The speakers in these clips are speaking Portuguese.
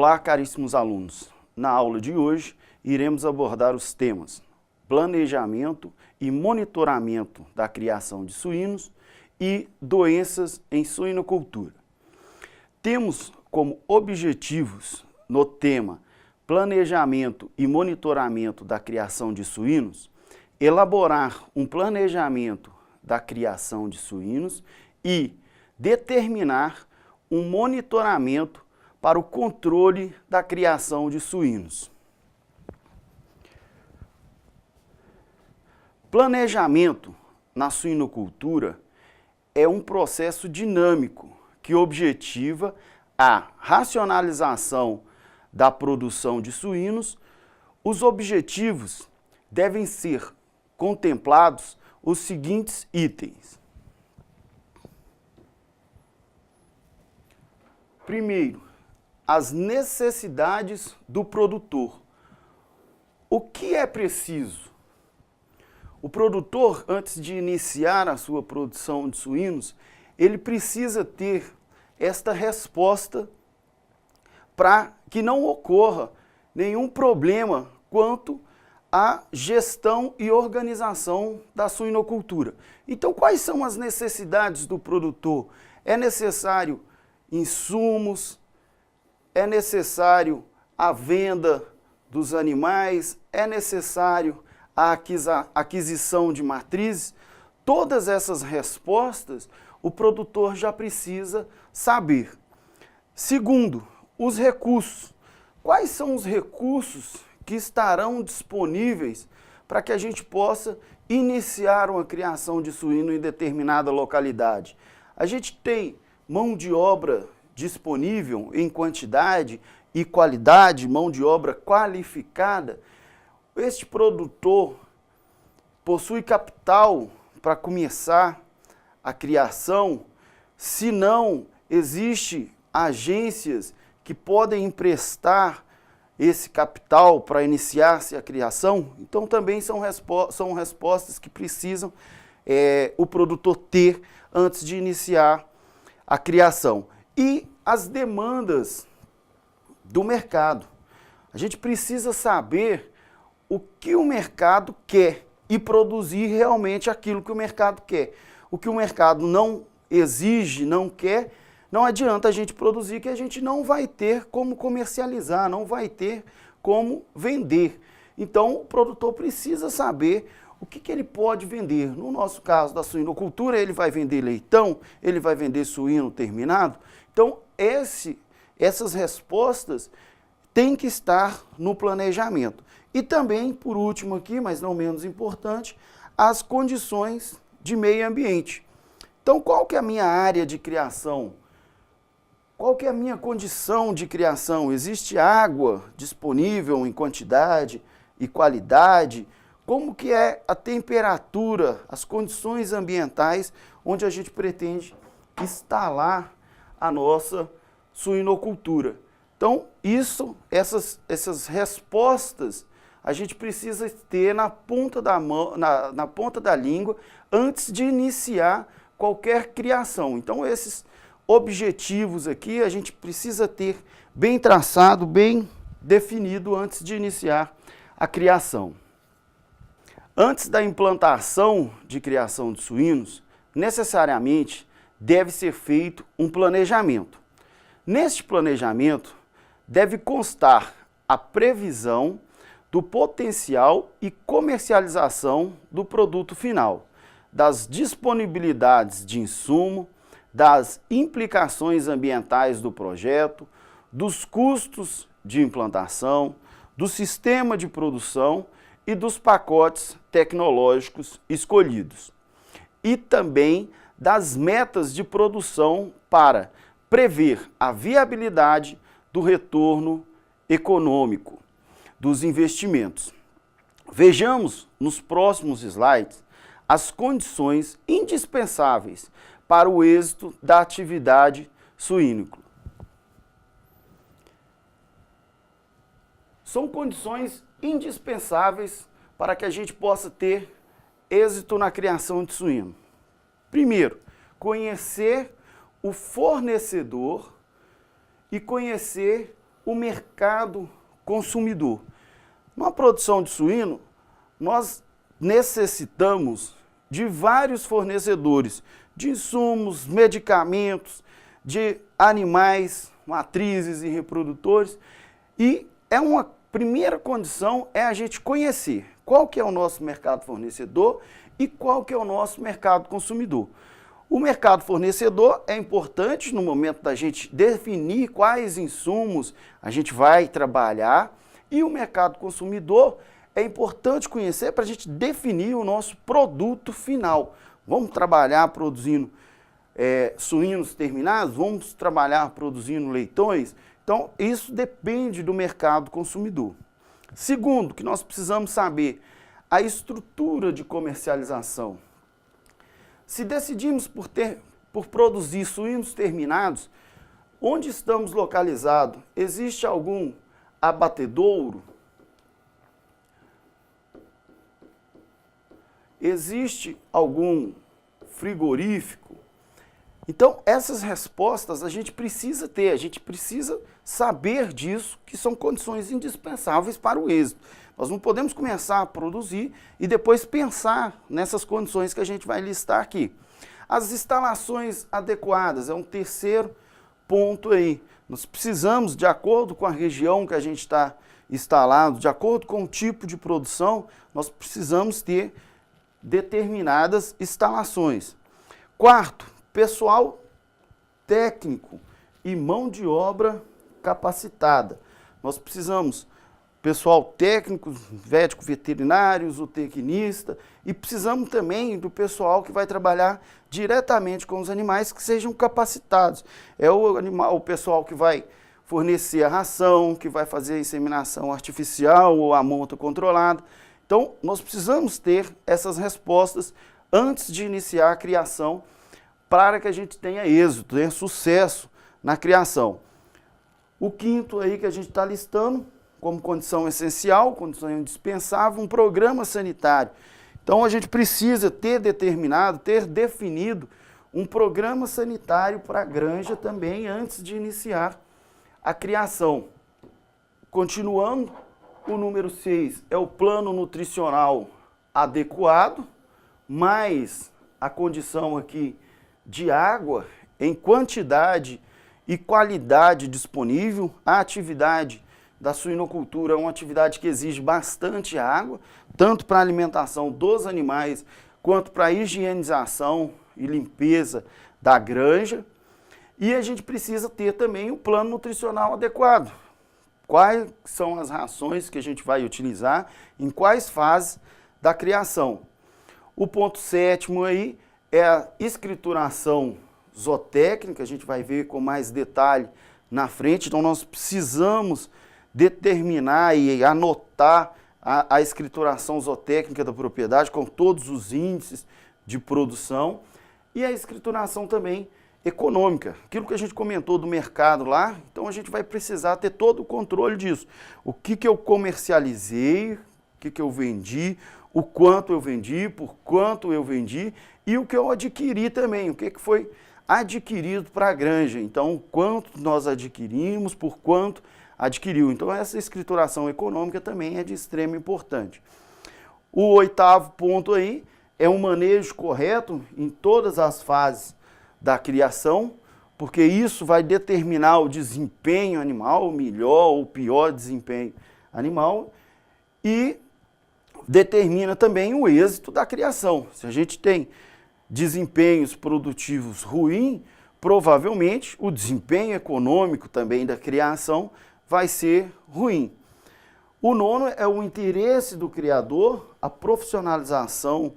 Olá, caríssimos alunos. Na aula de hoje, iremos abordar os temas planejamento e monitoramento da criação de suínos e doenças em suinocultura. Temos como objetivos no tema planejamento e monitoramento da criação de suínos, elaborar um planejamento da criação de suínos e determinar um monitoramento para o controle da criação de suínos. Planejamento na suinocultura é um processo dinâmico que objetiva a racionalização da produção de suínos. Os objetivos devem ser contemplados os seguintes itens. Primeiro, as necessidades do produtor. O que é preciso? O produtor, antes de iniciar a sua produção de suínos, ele precisa ter esta resposta para que não ocorra nenhum problema quanto à gestão e organização da suinocultura. Então, quais são as necessidades do produtor? É necessário insumos, é necessário a venda dos animais, é necessário a aquisição de matrizes. Todas essas respostas o produtor já precisa saber. Segundo, os recursos. Quais são os recursos que estarão disponíveis para que a gente possa iniciar uma criação de suíno em determinada localidade? A gente tem mão de obra disponível em quantidade e qualidade, mão de obra qualificada. Este produtor possui capital para começar a criação, se não existe agências que podem emprestar esse capital para iniciar-se a criação. Então também são respostas que precisam o produtor ter antes de iniciar a criação. E as demandas do mercado. A gente precisa saber o que o mercado quer e produzir realmente aquilo que o mercado quer. O que o mercado não exige, não quer, não adianta a gente produzir, que a gente não vai ter como comercializar, não vai ter como vender. Então o produtor precisa saber o que ele pode vender. No nosso caso da suinocultura, ele vai vender leitão, ele vai vender suíno terminado. Então essas respostas têm que estar no planejamento. E também, por último aqui, mas não menos importante, as condições de meio ambiente. Então, qual que é a minha área de criação? Qual que é a minha condição de criação? Existe água disponível em quantidade e qualidade? Como que é a temperatura, as condições ambientais onde a gente pretende instalar a nossa suinocultura? Então, essas respostas a gente precisa ter na ponta da mão, na ponta da língua, antes de iniciar qualquer criação. Então, esses objetivos aqui a gente precisa ter bem traçado, bem definido antes de iniciar a criação. Antes da implantação de criação de suínos, necessariamente deve ser feito um planejamento. Neste planejamento, deve constar a previsão do potencial e comercialização do produto final, das disponibilidades de insumo, das implicações ambientais do projeto, dos custos de implantação, do sistema de produção e dos pacotes tecnológicos escolhidos. E também das metas de produção para prever a viabilidade do retorno econômico dos investimentos. Vejamos nos próximos slides as condições indispensáveis para o êxito da atividade suínícola. São condições indispensáveis para que a gente possa ter êxito na criação de suíno. Primeiro, conhecer o fornecedor e conhecer o mercado consumidor. Na produção de suíno, nós necessitamos de vários fornecedores de insumos, medicamentos, de animais, matrizes e reprodutores, e uma primeira condição é a gente conhecer qual que é o nosso mercado fornecedor e qual que é o nosso mercado consumidor. O mercado fornecedor é importante no momento da gente definir quais insumos a gente vai trabalhar, e o mercado consumidor é importante conhecer para a gente definir o nosso produto final. Vamos trabalhar produzindo suínos terminados? Vamos trabalhar produzindo leitões? Então, isso depende do mercado consumidor. Segundo, que nós precisamos saber a estrutura de comercialização. Se decidimos por produzir suínos terminados, onde estamos localizados? Existe algum abatedouro? Existe algum frigorífico? Então, essas respostas a gente precisa ter, a gente precisa saber disso, que são condições indispensáveis para o êxito. Nós não podemos começar a produzir e depois pensar nessas condições que a gente vai listar aqui. As instalações adequadas é um terceiro ponto aí. Nós precisamos, de acordo com a região que a gente está instalado, de acordo com o tipo de produção, nós precisamos ter determinadas instalações. Quarto, pessoal técnico e mão de obra capacitada. Nós precisamos pessoal técnico, médico veterinário, zootecnista, e precisamos também do pessoal que vai trabalhar diretamente com os animais, que sejam capacitados. É o pessoal que vai fornecer a ração, que vai fazer a inseminação artificial ou a monta controlada. Então, nós precisamos ter essas respostas antes de iniciar a criação, para que a gente tenha êxito, tenha sucesso na criação. O quinto aí que a gente está listando, como condição essencial, condição indispensável, um programa sanitário. Então, a gente precisa ter definido um programa sanitário para a granja também, antes de iniciar a criação. Continuando, o número 6 é o plano nutricional adequado, mais a condição aqui de água em quantidade e qualidade disponível. A atividade da suinocultura é uma atividade que exige bastante água, tanto para a alimentação dos animais, quanto para a higienização e limpeza da granja. E a gente precisa ter também um plano nutricional adequado. Quais são as rações que a gente vai utilizar, em quais fases da criação. O ponto 7º aí é a escrituração zootécnica, a gente vai ver com mais detalhe na frente. Então, nós precisamos determinar e anotar a escrituração zootécnica da propriedade com todos os índices de produção, e a escrituração também econômica, aquilo que a gente comentou do mercado lá. Então a gente vai precisar ter todo o controle disso. O que eu comercializei, o que eu vendi, o quanto eu vendi, por quanto eu vendi, e o que eu adquiri também, o que foi adquirido para a granja. Então, quanto nós adquirimos, por quanto adquiriu. Então, essa escrituração econômica também é de extrema importância. O 8º ponto aí é um manejo correto em todas as fases da criação, porque isso vai determinar o desempenho animal, o melhor ou pior desempenho animal, e determina também o êxito da criação. Se a gente tem desempenhos produtivos ruins, provavelmente o desempenho econômico também da criação vai ser ruim. O 9º é o interesse do criador, a profissionalização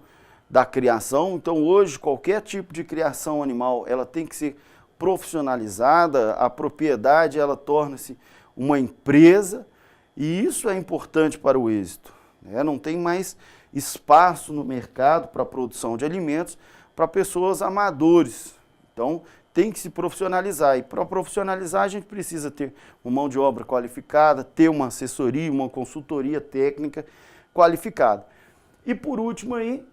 da criação. Então, hoje, qualquer tipo de criação animal, ela tem que ser profissionalizada, a propriedade, ela torna-se uma empresa, e isso é importante para o êxito. Não tem mais espaço no mercado para a produção de alimentos para pessoas amadores. Então, tem que se profissionalizar, e para profissionalizar a gente precisa ter uma mão de obra qualificada, ter uma assessoria, uma consultoria técnica qualificada. E por último aí,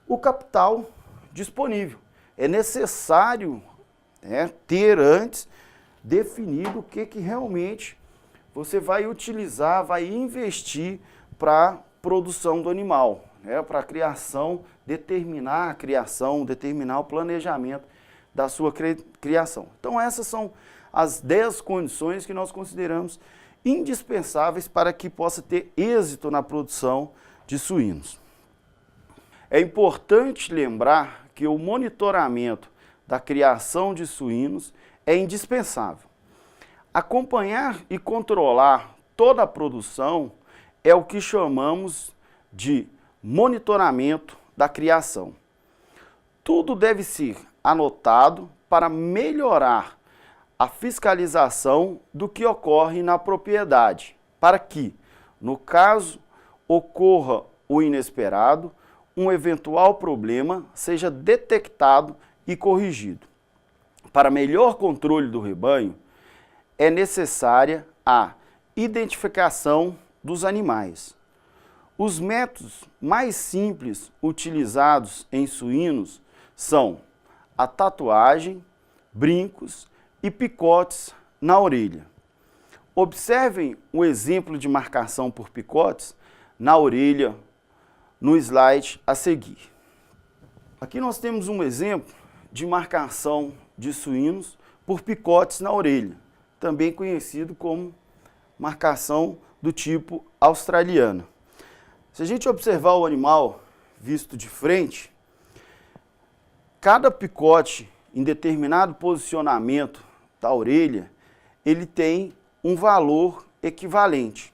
o capital disponível. É necessário ter antes definido o que realmente você vai utilizar, vai investir para produção do animal, né? Para a criação, determinar a criação, determinar o planejamento da sua criação. Então essas são as 10 condições que nós consideramos indispensáveis para que possa ter êxito na produção de suínos. É importante lembrar que o monitoramento da criação de suínos é indispensável. Acompanhar e controlar toda a produção é o que chamamos de monitoramento da criação. Tudo deve ser anotado para melhorar a fiscalização do que ocorre na propriedade, para que, no caso ocorra o inesperado, um eventual problema seja detectado e corrigido. Para melhor controle do rebanho, é necessária a identificação dos animais. Os métodos mais simples utilizados em suínos são a tatuagem, brincos e picotes na orelha. Observem o exemplo de marcação por picotes na orelha no slide a seguir. Aqui nós temos um exemplo de marcação de suínos por picotes na orelha, também conhecido como marcação do tipo australiana. Se a gente observar o animal visto de frente, cada picote em determinado posicionamento da orelha, ele tem um valor equivalente.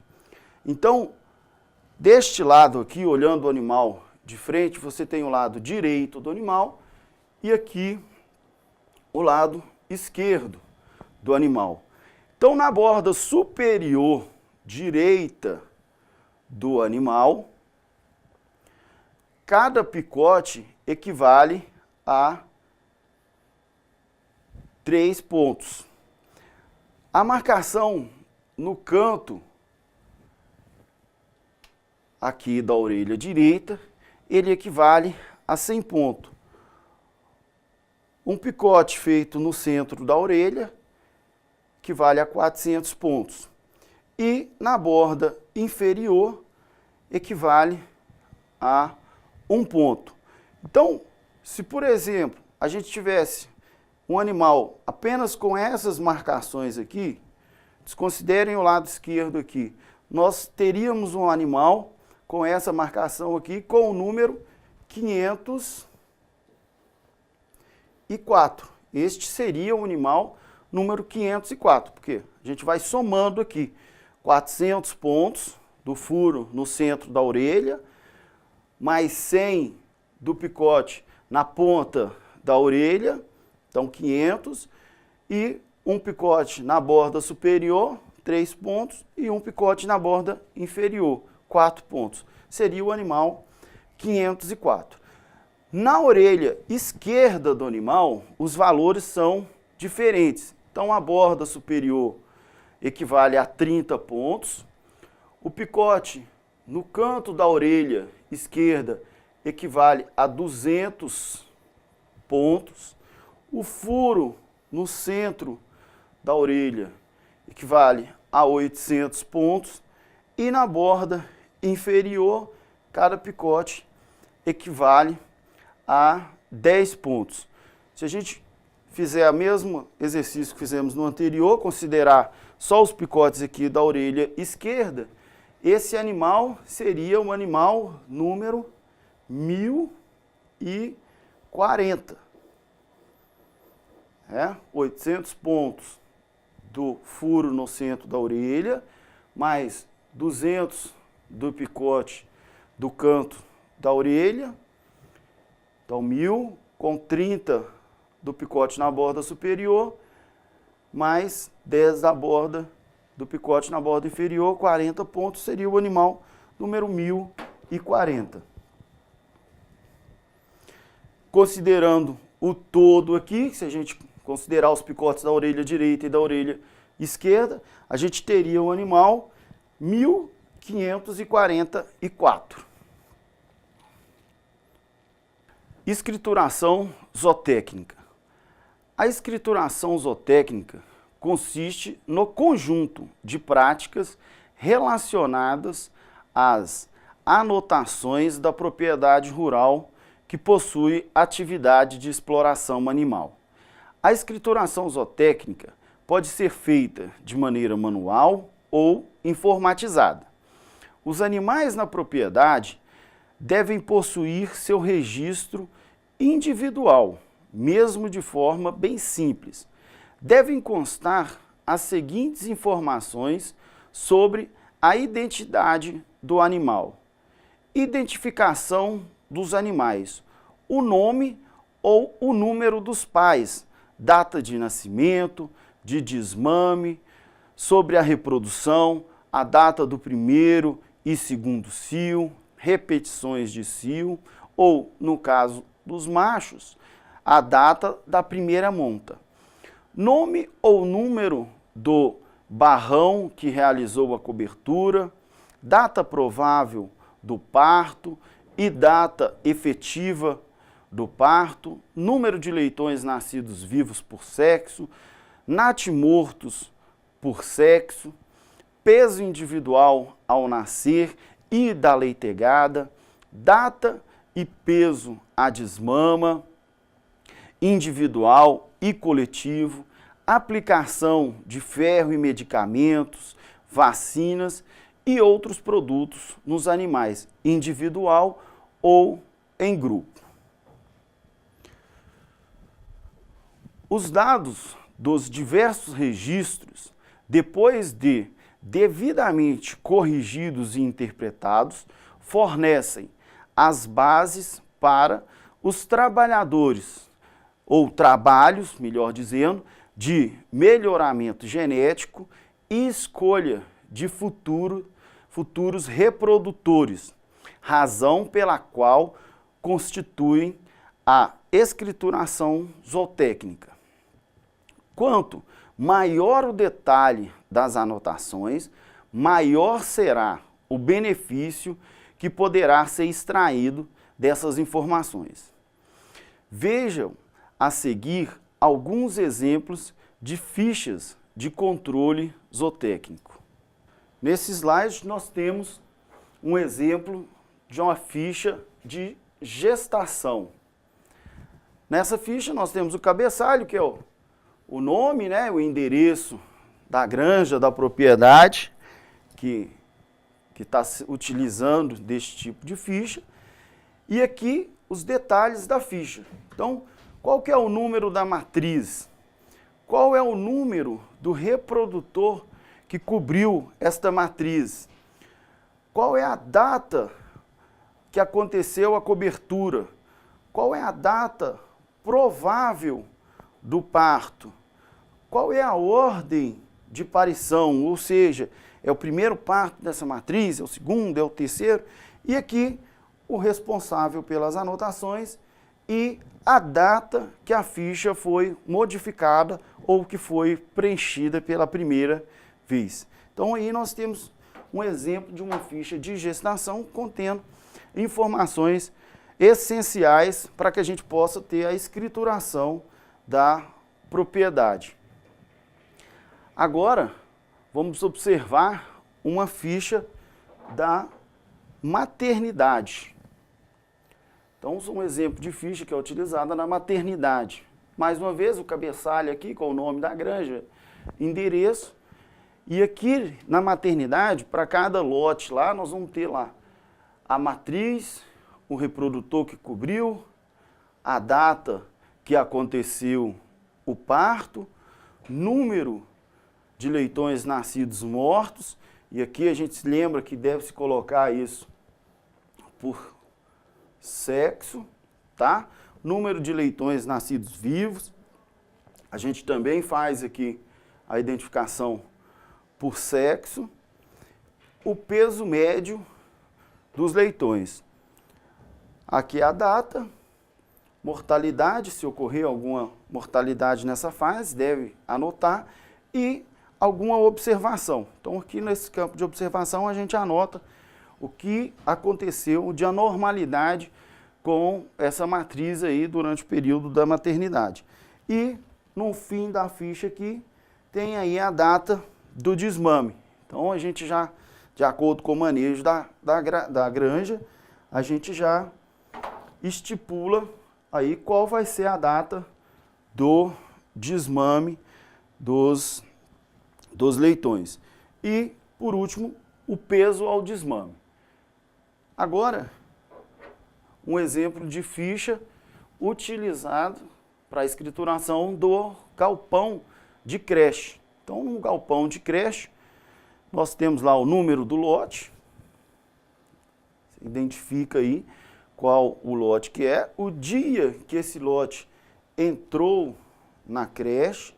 Então, deste lado aqui, olhando o animal de frente, você tem o lado direito do animal e aqui o lado esquerdo do animal. Então, na borda superior direita do animal, cada picote equivale a 3 pontos. A marcação no canto aqui da orelha direita, ele equivale a 100 pontos. Um picote feito no centro da orelha equivale a 400 pontos. E na borda inferior equivale a 1 ponto. Então, se por exemplo, a gente tivesse um animal apenas com essas marcações aqui, desconsiderem o lado esquerdo aqui, nós teríamos um animal com essa marcação aqui, com o número 504. Este seria o animal número 504, porque a gente vai somando aqui 400 pontos do furo no centro da orelha, mais 100 do picote na ponta da orelha, então 500, e um picote na borda superior, 3 pontos, e um picote na borda inferior, 4 pontos. Seria o animal 504. Na orelha esquerda do animal, os valores são diferentes. Então, a borda superior equivale a 30 pontos. O picote no canto da orelha esquerda equivale a 200 pontos. O furo no centro da orelha equivale a 800 pontos. E na borda inferior, cada picote equivale a 10 pontos. Se a gente fizer o mesmo exercício que fizemos no anterior, considerar só os picotes aqui da orelha esquerda, esse animal seria um animal número 1040. 800 pontos do furo no centro da orelha, mais 200 do picote do canto da orelha, então 1000, com 30 do picote na borda superior, mais 10 da borda do picote na borda inferior, 40 pontos, seria o animal número 1040. Considerando o todo aqui, se a gente considerar os picotes da orelha direita e da orelha esquerda, a gente teria um animal 1544. Escrituração zootécnica. A escrituração zootécnica consiste no conjunto de práticas relacionadas às anotações da propriedade rural que possui atividade de exploração animal. A escrituração zootécnica pode ser feita de maneira manual ou informatizada. Os animais na propriedade devem possuir seu registro individual, mesmo de forma bem simples. Devem constar as seguintes informações sobre a identidade do animal: identificação dos animais, o nome ou o número dos pais, data de nascimento, de desmame, sobre a reprodução, a data do primeiro e segundo cio, repetições de cio, ou, no caso dos machos, a data da primeira monta. Nome ou número do barrão que realizou a cobertura, data provável do parto e data efetiva do parto, número de leitões nascidos vivos por sexo, natimortos por sexo, peso individual ao nascer e da leitegada, data e peso à desmama, individual e coletivo, aplicação de ferro e medicamentos, vacinas e outros produtos nos animais, individual ou em grupo. Os dados dos diversos registros, depois de devidamente corrigidos e interpretados, fornecem as bases para os trabalhadores, ou trabalhos, melhor dizendo, de melhoramento genético e escolha de futuros reprodutores, razão pela qual constituem a escrituração zootécnica. Quanto maior o detalhe das anotações, maior será o benefício que poderá ser extraído dessas informações. Vejam a seguir alguns exemplos de fichas de controle zootécnico. Nesse slide nós temos um exemplo de uma ficha de gestação. Nessa ficha nós temos o cabeçalho, que é o nome, né, o endereço da granja, da propriedade que está utilizando deste tipo de ficha, e aqui os detalhes da ficha. Então, qual que é o número da matriz? Qual é o número do reprodutor que cobriu esta matriz? Qual é a data que aconteceu a cobertura? Qual é a data provável do parto? Qual é a ordem de parição? Ou seja, é o primeiro parto dessa matriz, é o segundo, é o terceiro? E aqui o responsável pelas anotações e a data que a ficha foi modificada ou que foi preenchida pela primeira vez. Então aí nós temos um exemplo de uma ficha de gestação contendo informações essenciais para que a gente possa ter a escrituração da propriedade. Agora, vamos observar uma ficha da maternidade. Então, um exemplo de ficha que é utilizada na maternidade. Mais uma vez, o cabeçalho aqui com o nome da granja, endereço. E aqui na maternidade, para cada lote lá, nós vamos ter lá a matriz, o reprodutor que cobriu, a data que aconteceu o parto, número de leitões nascidos mortos, e aqui a gente se lembra que deve-se colocar isso por sexo, tá? Número de leitões nascidos vivos. A gente também faz aqui a identificação por sexo. O peso médio dos leitões. Aqui a data, mortalidade, se ocorrer alguma mortalidade nessa fase, deve anotar, e alguma observação. Então aqui nesse campo de observação a gente anota o que aconteceu de anormalidade com essa matriz aí durante o período da maternidade. E no fim da ficha aqui tem aí a data do desmame. Então a gente já, de acordo com o manejo da granja, a gente já estipula aí qual vai ser a data do desmame dos leitões. E, por último, o peso ao desmame. Agora, um exemplo de ficha utilizado para a escrituração do galpão de creche. Então, no galpão de creche, nós temos lá o número do lote, você identifica aí qual o lote que é, o dia que esse lote entrou na creche,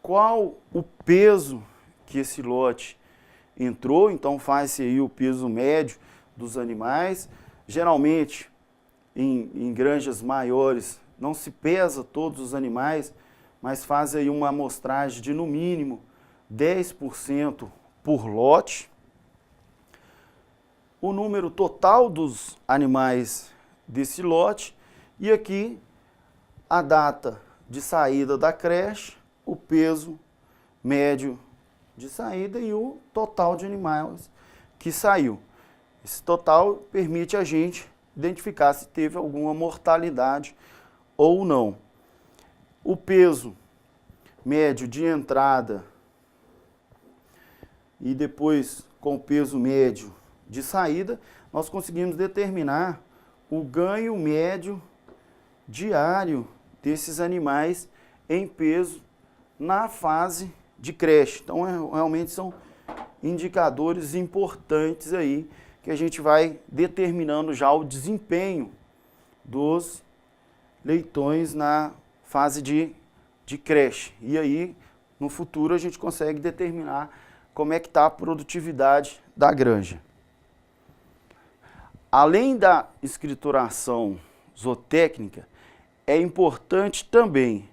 qual o peso que esse lote entrou, então faz-se aí o peso médio dos animais. Geralmente, em granjas maiores, não se pesa todos os animais, mas faz aí uma amostragem de no mínimo 10% por lote. O número total dos animais desse lote e aqui a data de saída da creche, o peso médio de saída e o total de animais que saiu. Esse total permite a gente identificar se teve alguma mortalidade ou não. O peso médio de entrada e depois com o peso médio de saída, nós conseguimos determinar o ganho médio diário desses animais em peso na fase de creche. Então, realmente são indicadores importantes aí que a gente vai determinando já o desempenho dos leitões na fase de creche. E aí, no futuro, a gente consegue determinar como é que está a produtividade da granja. Além da escrituração zootécnica, é importante também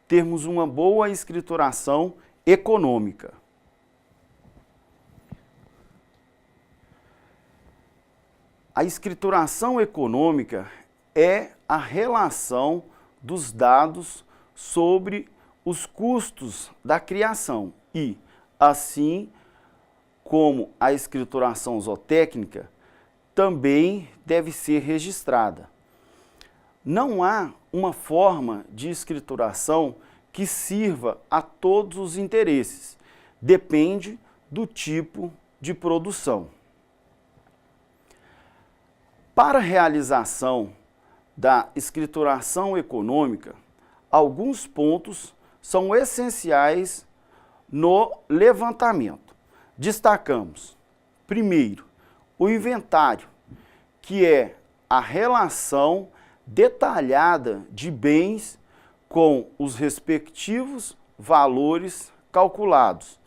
termos uma boa escrituração econômica. A escrituração econômica é a relação dos dados sobre os custos da criação e, assim como a escrituração zootécnica, também deve ser registrada. Não há uma forma de escrituração que sirva a todos os interesses. Depende do tipo de produção. Para a realização da escrituração econômica, alguns pontos são essenciais no levantamento. Destacamos, primeiro, o inventário, que é a relação detalhada de bens com os respectivos valores calculados.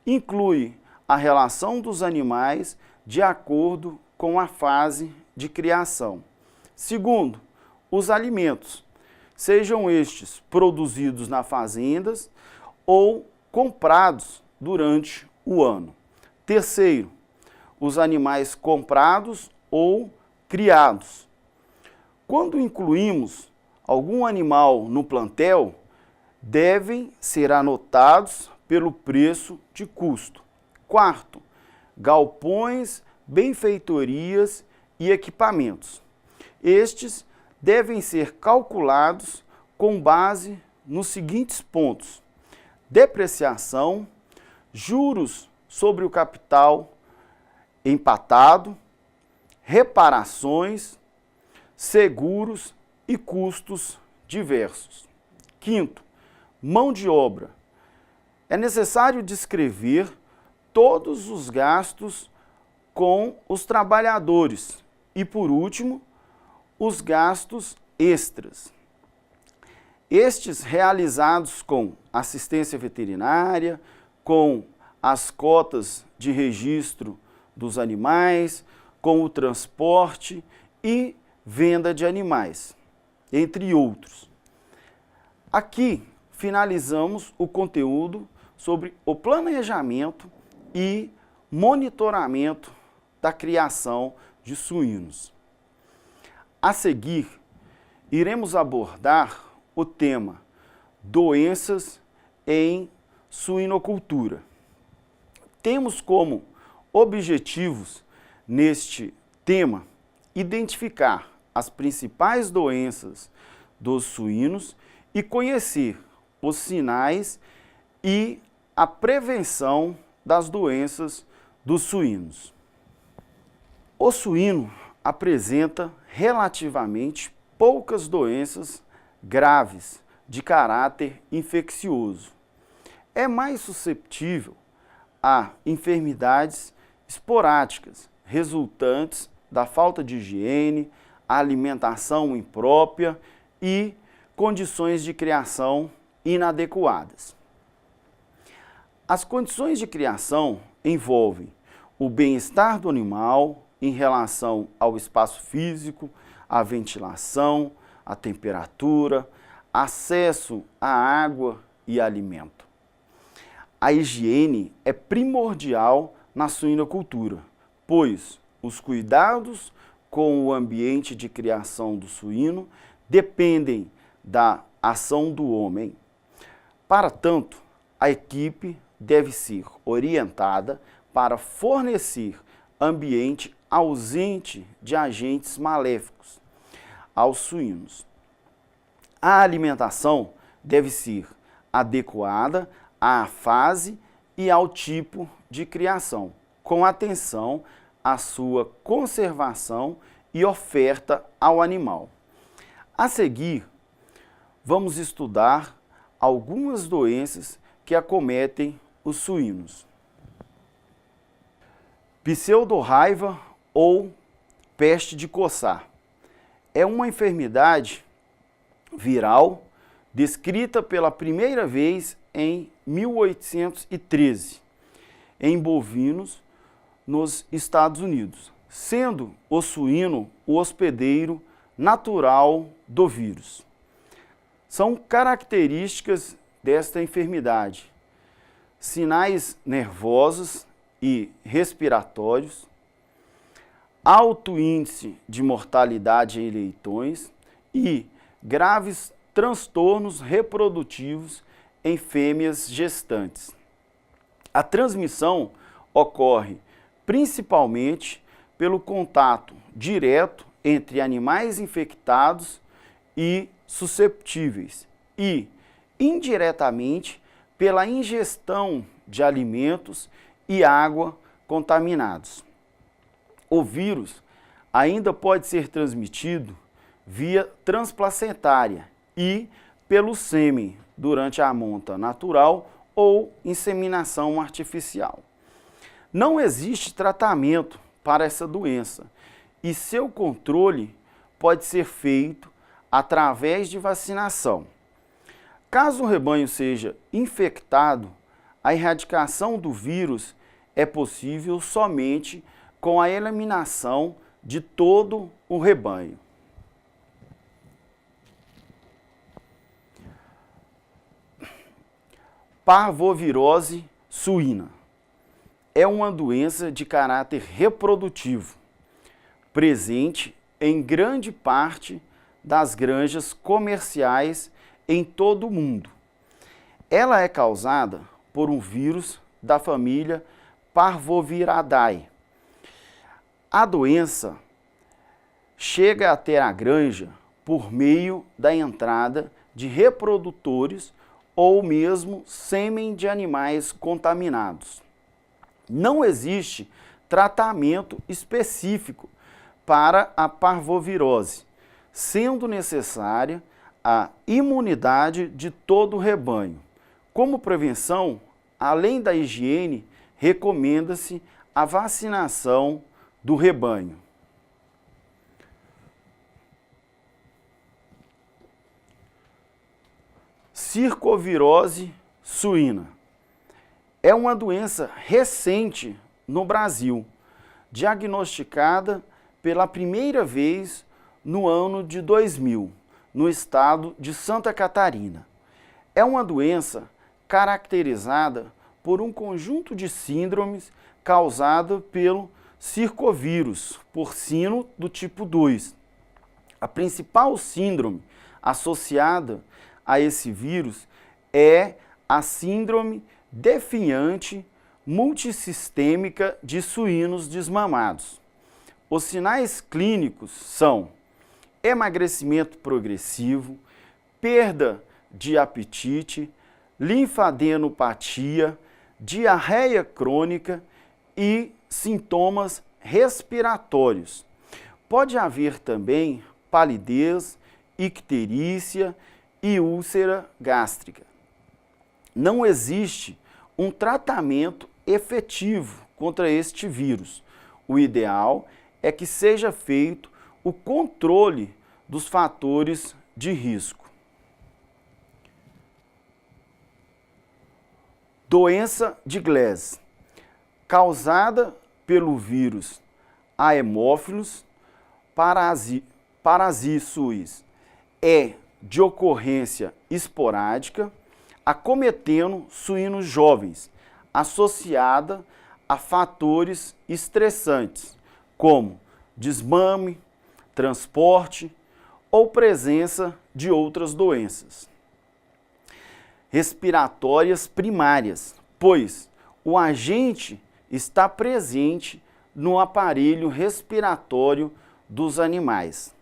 Inclui a relação dos animais de acordo com a fase de criação. Segundo, os alimentos, sejam estes produzidos nas fazendas ou comprados durante o ano. Terceiro, os animais comprados ou criados. Quando incluímos algum animal no plantel, devem ser anotados pelo preço de custo. Quarto, galpões, benfeitorias e equipamentos. Estes devem ser calculados com base nos seguintes pontos: depreciação, juros sobre o capital empatado, reparações, seguros e custos diversos. Quinto, mão de obra. É necessário descrever todos os gastos com os trabalhadores e, por último, os gastos extras. Estes realizados com assistência veterinária, com as cotas de registro dos animais, com o transporte e venda de animais, entre outros. Aqui finalizamos o conteúdo sobre o planejamento e monitoramento da criação de suínos. A seguir, iremos abordar o tema doenças em suinocultura. Temos como objetivos neste tema identificar as principais doenças dos suínos e conhecer os sinais e a prevenção das doenças dos suínos. O suíno apresenta relativamente poucas doenças graves de caráter infeccioso. É mais susceptível a enfermidades esporádicas resultantes da falta de higiene, alimentação imprópria e condições de criação inadequadas. As condições de criação envolvem o bem-estar do animal em relação ao espaço físico, à ventilação, à temperatura, acesso à água e alimento. A higiene é primordial na suinocultura, pois os cuidados com o ambiente de criação do suíno dependem da ação do homem. Para tanto, a equipe deve ser orientada para fornecer ambiente ausente de agentes maléficos aos suínos. A alimentação deve ser adequada à fase e ao tipo de criação, com atenção à sua conservação e oferta ao animal. A seguir, vamos estudar algumas doenças que acometem os suínos. Pseudorraiva ou peste de coçar é uma enfermidade viral descrita pela primeira vez em 1813 em bovinos nos Estados Unidos, sendo o suíno o hospedeiro natural do vírus. São características desta enfermidade sinais nervosos e respiratórios, alto índice de mortalidade em leitões e graves transtornos reprodutivos em fêmeas gestantes. A transmissão ocorre principalmente pelo contato direto entre animais infectados e susceptíveis e, indiretamente, pela ingestão de alimentos e água contaminados. O vírus ainda pode ser transmitido via transplacentária e pelo sêmen durante a monta natural ou inseminação artificial. Não existe tratamento para essa doença e seu controle pode ser feito através de vacinação. Caso o rebanho seja infectado, a erradicação do vírus é possível somente com a eliminação de todo o rebanho. Parvovirose suína é uma doença de caráter reprodutivo, presente em grande parte das granjas comerciais em todo o mundo. Ela é causada por um vírus da família Parvoviridae. A doença chega até a granja por meio da entrada de reprodutores ou mesmo sêmen de animais contaminados. Não existe tratamento específico para a parvovirose, sendo necessária a imunidade de todo o rebanho. Como prevenção, além da higiene, recomenda-se a vacinação do rebanho. Circovirose suína é uma doença recente no Brasil, diagnosticada pela primeira vez no ano de 2000, no estado de Santa Catarina. É uma doença caracterizada por um conjunto de síndromes causada pelo circovírus porcino do tipo 2. A principal síndrome associada a esse vírus é a síndrome definhante multissistêmica de suínos desmamados. Os sinais clínicos são emagrecimento progressivo, perda de apetite, linfadenopatia, diarreia crônica e sintomas respiratórios. Pode haver também palidez, icterícia e úlcera gástrica. Não existe um tratamento efetivo contra este vírus. O ideal é que seja feito o controle dos fatores de risco. Doença de Gleason, causada pelo vírus Haemophilus parasitois, é de ocorrência esporádica, acometendo suínos jovens, associada a fatores estressantes, como desmame, transporte ou presença de outras doenças respiratórias primárias, pois o agente está presente no aparelho respiratório dos animais.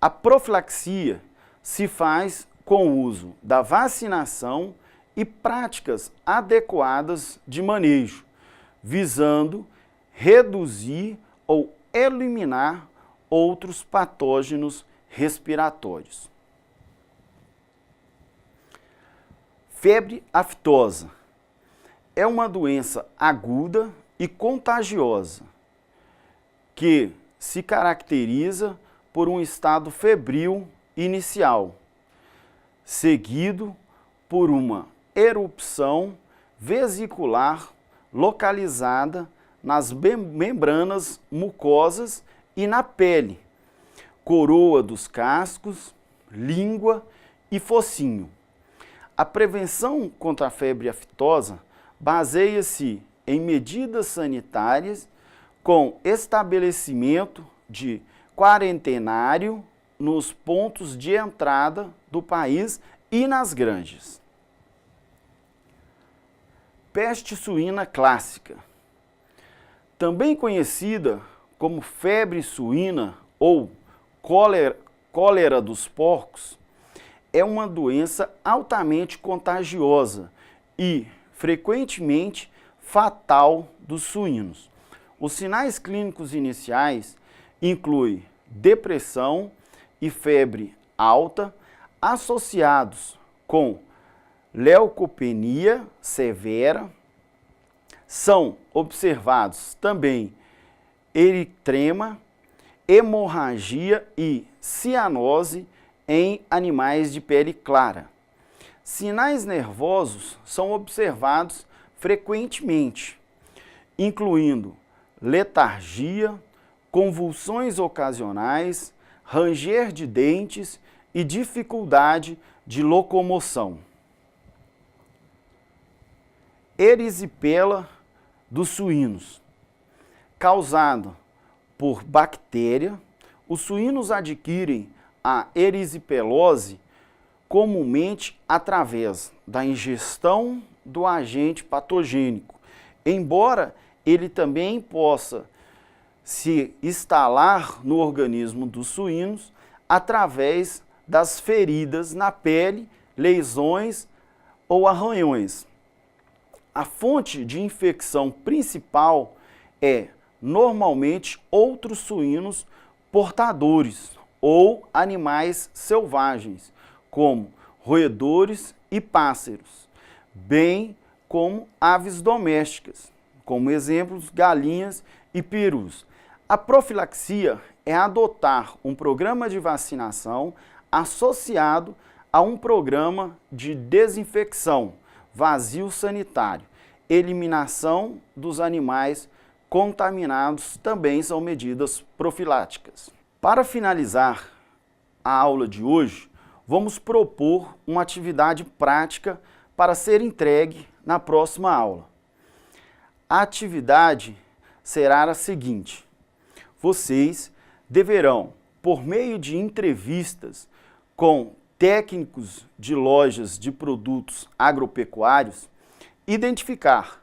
A profilaxia se faz com o uso da vacinação e práticas adequadas de manejo, visando reduzir ou eliminar outros patógenos respiratórios. Febre aftosa é uma doença aguda e contagiosa que se caracteriza por um estado febril inicial, seguido por uma erupção vesicular localizada nas membranas mucosas e na pele, coroa dos cascos, língua e focinho. A prevenção contra a febre aftosa baseia-se em medidas sanitárias com estabelecimento de quarentenário nos pontos de entrada do país e nas granjas. Peste suína clássica, também conhecida como febre suína ou cólera dos porcos, é uma doença altamente contagiosa e, frequentemente, fatal dos suínos. Os sinais clínicos iniciais incluem depressão e febre alta, associados com leucopenia severa. São observados também eritrema, hemorragia e cianose em animais de pele clara. Sinais nervosos são observados frequentemente, incluindo letargia, convulsões ocasionais, ranger de dentes e dificuldade de locomoção. Erisipela dos suínos, causada por bactéria, os suínos adquirem a erisipelose comumente através da ingestão do agente patogênico, embora ele também possa se instalar no organismo dos suínos através das feridas na pele, lesões ou arranhões. A fonte de infecção principal é normalmente outros suínos portadores ou animais selvagens, como roedores e pássaros, bem como aves domésticas, como exemplos, galinhas e perus. A profilaxia é adotar um programa de vacinação associado a um programa de desinfecção, vazio sanitário, eliminação dos animais contaminados também são medidas profiláticas. Para finalizar a aula de hoje, vamos propor uma atividade prática para ser entregue na próxima aula. A atividade será a seguinte: vocês deverão, por meio de entrevistas com técnicos de lojas de produtos agropecuários, identificar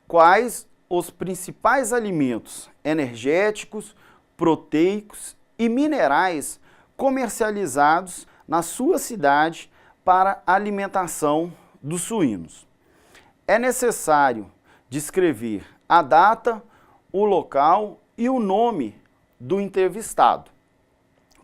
quais os principais alimentos energéticos, proteicos e minerais comercializados na sua cidade para a alimentação dos suínos. É necessário descrever a data, o local e o nome do entrevistado.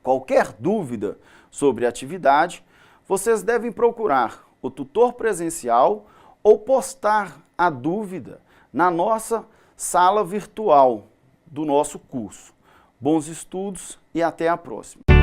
Qualquer dúvida sobre a atividade, vocês devem procurar o tutor presencial ou postar a dúvida na nossa sala virtual do nosso curso. Bons estudos e até a próxima!